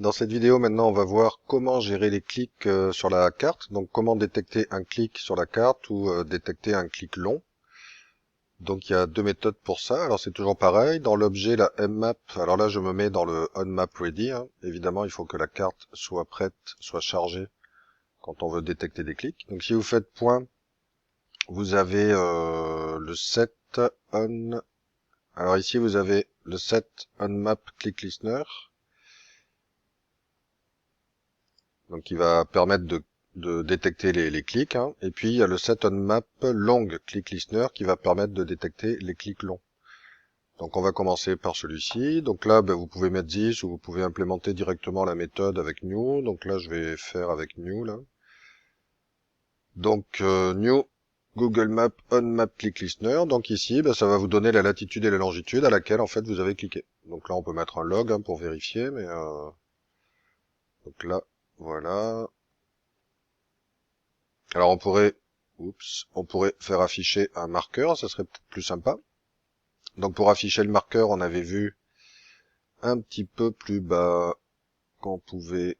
Dans cette vidéo, maintenant, on va voir comment gérer les clics sur la carte. Donc, comment détecter un clic sur la carte ou détecter un clic long. Donc, il y a deux méthodes pour ça. Alors, c'est toujours pareil. Dans l'objet, la mmap, alors là, je me mets dans le onMapReady. Évidemment, il faut que la carte soit prête, soit chargée quand on veut détecter des clics. Donc, si vous faites point, vous avez le set on. Alors ici, vous avez le set onMap click listener. Donc il va permettre de détecter les clics, hein. Et puis il y a le set on map long click listener qui va permettre de détecter les clics longs. Donc on va commencer par celui-ci. Donc là, vous pouvez mettre this ou vous pouvez implémenter directement la méthode avec new. Donc là, je vais faire avec new là. Donc new Google Map on map click listener. Donc ici, ça va vous donner la latitude et la longitude à laquelle en fait vous avez cliqué. Donc là, on peut mettre un log, hein, pour vérifier, mais donc là, voilà. Alors on pourrait faire afficher un marqueur, ça serait peut-être plus sympa. Donc pour afficher le marqueur, on avait vu un petit peu plus bas qu'on pouvait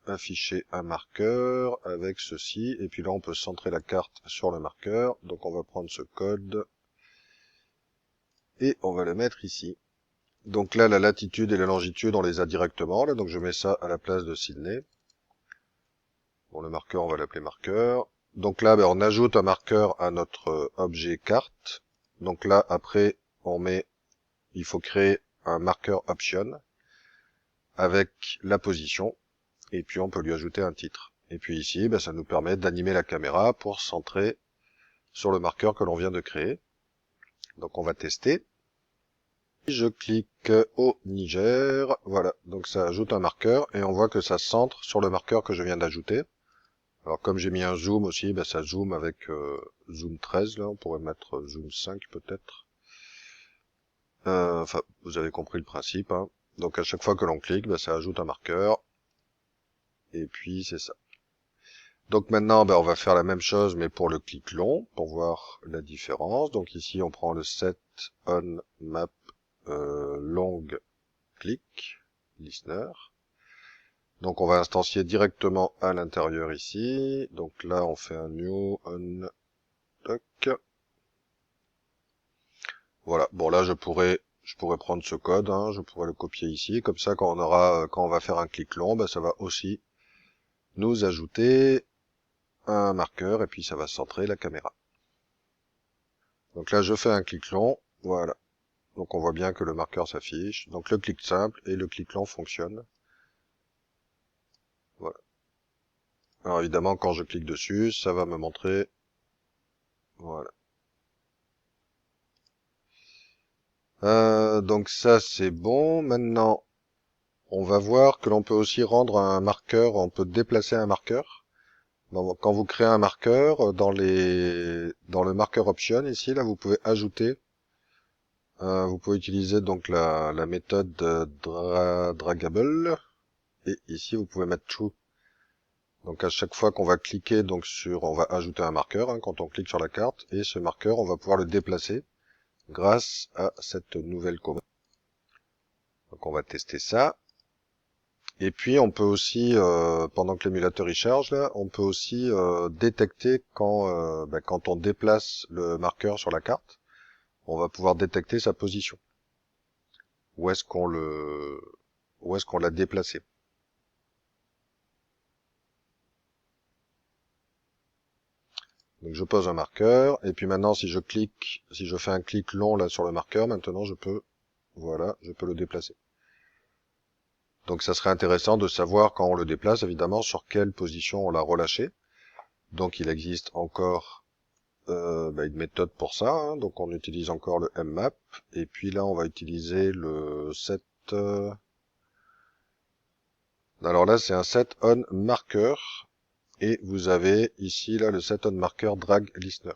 afficher un marqueur avec ceci. Et puis là, on peut centrer la carte sur le marqueur. Donc on va prendre ce code et on va le mettre ici. Donc là, la latitude et la longitude, on les a directement. Là, donc je mets ça à la place de Sydney. Bon, le marqueur, on va l'appeler marqueur. Donc là, on ajoute un marqueur à notre objet carte. Donc là, après, il faut créer un marqueur option avec la position. Et puis, on peut lui ajouter un titre. Et puis ici, ça nous permet d'animer la caméra pour centrer sur le marqueur que l'on vient de créer. Donc, on va tester. Je clique au Niger. Voilà. Donc, ça ajoute un marqueur et on voit que ça centre sur le marqueur que je viens d'ajouter. Alors comme j'ai mis un zoom aussi, ça zoom avec zoom 13, là, on pourrait mettre zoom 5 peut-être. Enfin, vous avez compris le principe, hein. Donc à chaque fois que l'on clique, ça ajoute un marqueur. Et puis c'est ça. Donc maintenant, on va faire la même chose, mais pour le clic long, pour voir la différence. Donc ici, on prend le set on map long click listener. Donc on va instancier directement à l'intérieur ici. Donc là, on fait un new on toc. Voilà. Bon là, je pourrais prendre ce code, hein, je pourrais le copier ici. Comme ça, quand on va faire un clic long, ça va aussi nous ajouter un marqueur et puis ça va centrer la caméra. Donc là, je fais un clic long. Voilà. Donc on voit bien que le marqueur s'affiche. Donc le clic simple et le clic long fonctionnent. Voilà. Alors évidemment, quand je clique dessus, ça va me montrer. Voilà. Donc ça, c'est bon. Maintenant, on va voir que l'on peut aussi rendre un marqueur, on peut déplacer un marqueur. Quand vous créez un marqueur, dans le marqueur option, ici, là, vous pouvez ajouter, vous pouvez utiliser donc la méthode draggable, et ici, vous pouvez mettre true. Donc à chaque fois qu'on va cliquer on va ajouter un marqueur, hein, quand on clique sur la carte, et ce marqueur, on va pouvoir le déplacer grâce à cette nouvelle commande. Donc on va tester ça. Et puis on peut aussi, pendant que l'émulateur y charge, là, on peut aussi détecter quand on déplace le marqueur sur la carte, on va pouvoir détecter sa position. Où est-ce qu'on l'a déplacé. Donc je pose un marqueur, et puis maintenant si je fais un clic long là sur le marqueur, maintenant je peux le déplacer. Donc ça serait intéressant de savoir quand on le déplace, évidemment, sur quelle position on l'a relâché. Donc il existe encore une méthode pour ça, hein. Donc on utilise encore le mmap, et puis là on va utiliser le set. Alors là c'est un set on marker, et vous avez ici là le set on marker drag listener.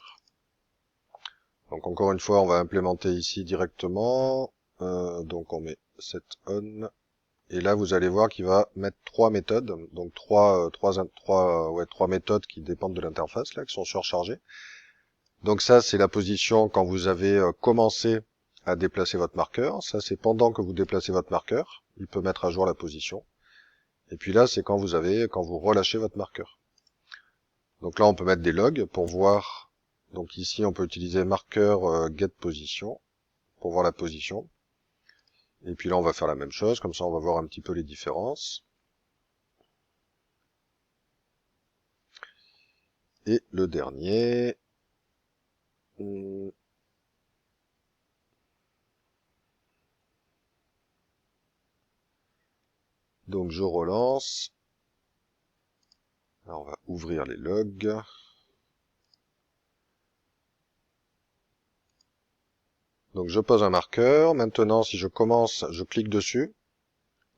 Donc encore une fois on va implémenter ici directement. Donc on met set on. Et là, vous allez voir qu'il va mettre trois méthodes, donc trois méthodes qui dépendent de l'interface, là, qui sont surchargées. Donc ça, c'est la position quand vous avez commencé à déplacer votre marqueur. Ça, c'est pendant que vous déplacez votre marqueur. Il peut mettre à jour la position. Et puis là, c'est quand vous relâchez votre marqueur. Donc là, on peut mettre des logs pour voir. Donc ici, on peut utiliser marqueur getPosition pour voir la position. Et puis là, on va faire la même chose. Comme ça, on va voir un petit peu les différences. Et le dernier. Donc je relance. Alors, on va ouvrir les logs. Donc je pose un marqueur. Maintenant, si je commence, je clique dessus.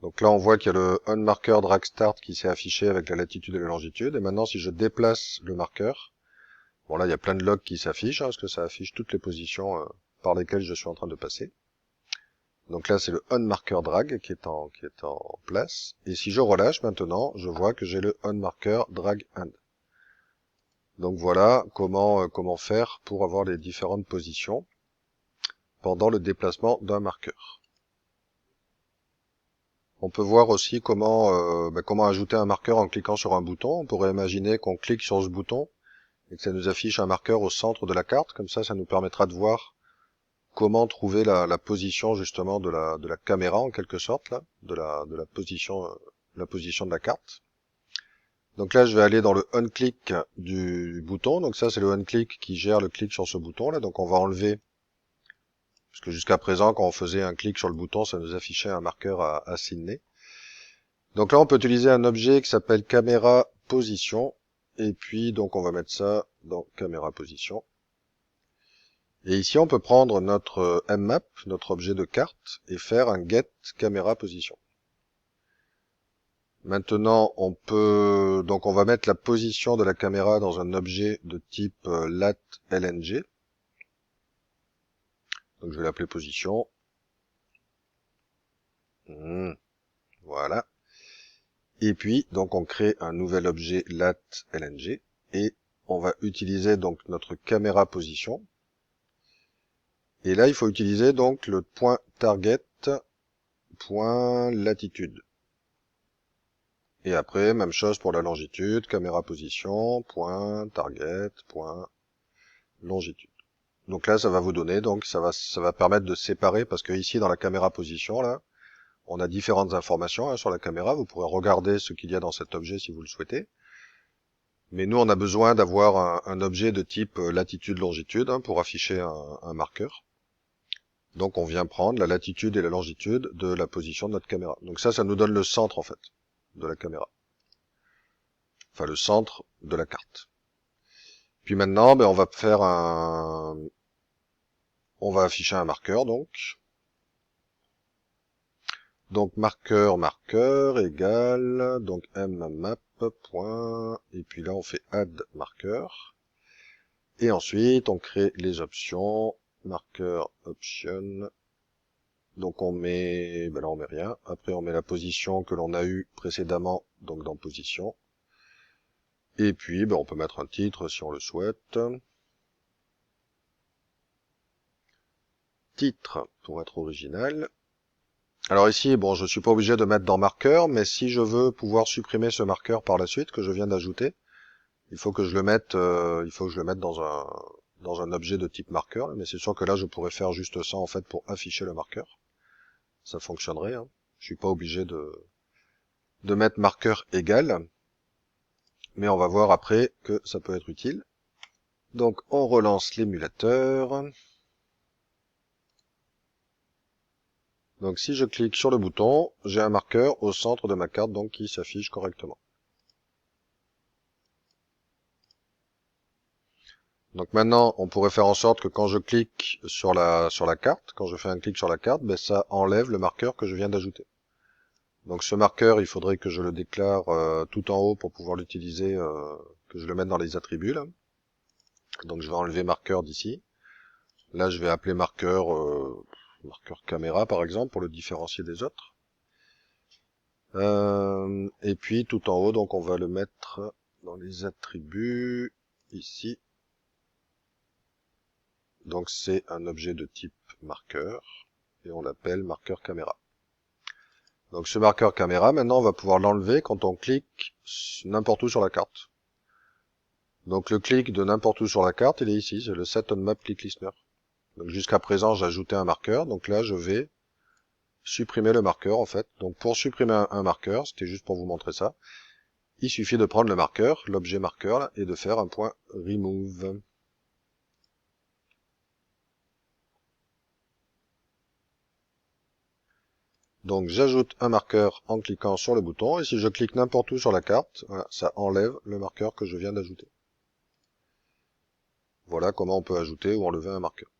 Donc là, on voit qu'il y a le onMarker drag start qui s'est affiché avec la latitude et la longitude. Et maintenant, si je déplace le marqueur, bon là, il y a plein de logs qui s'affichent, parce que ça affiche toutes les positions par lesquelles je suis en train de passer. Donc là, c'est le onMarker drag qui est en place. Et si je relâche maintenant, je vois que j'ai le onMarker drag end. Donc voilà comment faire pour avoir les différentes positions pendant le déplacement d'un marqueur. On peut voir aussi comment ajouter un marqueur en cliquant sur un bouton. On pourrait imaginer qu'on clique sur ce bouton et que ça nous affiche un marqueur au centre de la carte. Comme ça nous permettra de voir comment trouver la position justement de la caméra en quelque sorte, là, de la position de la carte. Donc là, je vais aller dans le on-click du bouton. Donc ça, c'est le on-click qui gère le clic sur ce bouton là. Donc on va enlever, parce que jusqu'à présent, quand on faisait un clic sur le bouton, ça nous affichait un marqueur à assigner. Donc là, on peut utiliser un objet qui s'appelle caméra position. Et puis, donc, on va mettre ça dans caméra position. Et ici, on peut prendre notre mmap, notre objet de carte, et faire un get caméra position. Maintenant, donc, on va mettre la position de la caméra dans un objet de type lat.lng. Donc, je vais l'appeler position. Voilà. Et puis, donc, on crée un nouvel objet lat.lng et on va utiliser donc notre caméra position. Et là, il faut utiliser donc le point target, point latitude. Et après, même chose pour la longitude, caméra position, point target, point longitude. Donc là, ça va vous donner, donc ça va permettre de séparer, parce que ici, dans la caméra position, là, on a différentes informations sur la caméra. Vous pourrez regarder ce qu'il y a dans cet objet si vous le souhaitez. Mais nous, on a besoin d'avoir un objet de type latitude-longitude pour afficher un marqueur. Donc on vient prendre la latitude et la longitude de la position de notre caméra. Donc ça nous donne le centre en fait de la caméra. Enfin le centre de la carte. Puis maintenant, on va faire on va afficher un marqueur donc. Donc marqueur égale donc mmap point et puis là on fait add marqueur. Et ensuite on crée les options marqueur option. Donc on met, là on met rien. Après on met la position que l'on a eue précédemment, donc dans position. Et puis on peut mettre un titre si on le souhaite. Titre pour être original. Alors ici, je suis pas obligé de mettre dans marqueur, mais si je veux pouvoir supprimer ce marqueur par la suite que je viens d'ajouter, il faut que je le mette, dans un objet de type marqueur. Mais c'est sûr que là je pourrais faire juste ça en fait pour afficher le marqueur. Ça fonctionnerait. Je suis pas obligé de mettre marqueur égal. Mais on va voir après que ça peut être utile. Donc on relance l'émulateur. Donc si je clique sur le bouton, j'ai un marqueur au centre de ma carte donc qui s'affiche correctement. Donc maintenant, on pourrait faire en sorte que quand je clique sur la carte, quand je fais un clic sur la carte, ça enlève le marqueur que je viens d'ajouter. Donc ce marqueur, il faudrait que je le déclare tout en haut pour pouvoir l'utiliser, que je le mette dans les attributs là. Donc je vais enlever marqueur d'ici. Là, je vais appeler marqueur caméra par exemple pour le différencier des autres. Et puis tout en haut, donc on va le mettre dans les attributs ici. Donc c'est un objet de type marqueur et on l'appelle marqueur caméra. Donc ce marqueur caméra, maintenant on va pouvoir l'enlever quand on clique n'importe où sur la carte. Donc le clic de n'importe où sur la carte, il est ici, c'est le Set on Map Click Listener. Donc jusqu'à présent, j'ajoutais un marqueur, donc là je vais supprimer le marqueur en fait. Donc pour supprimer un marqueur, c'était juste pour vous montrer ça, il suffit de prendre le marqueur, l'objet marqueur, là, et de faire un point remove. Donc j'ajoute un marqueur en cliquant sur le bouton, et si je clique n'importe où sur la carte, voilà, ça enlève le marqueur que je viens d'ajouter. Voilà comment on peut ajouter ou enlever un marqueur.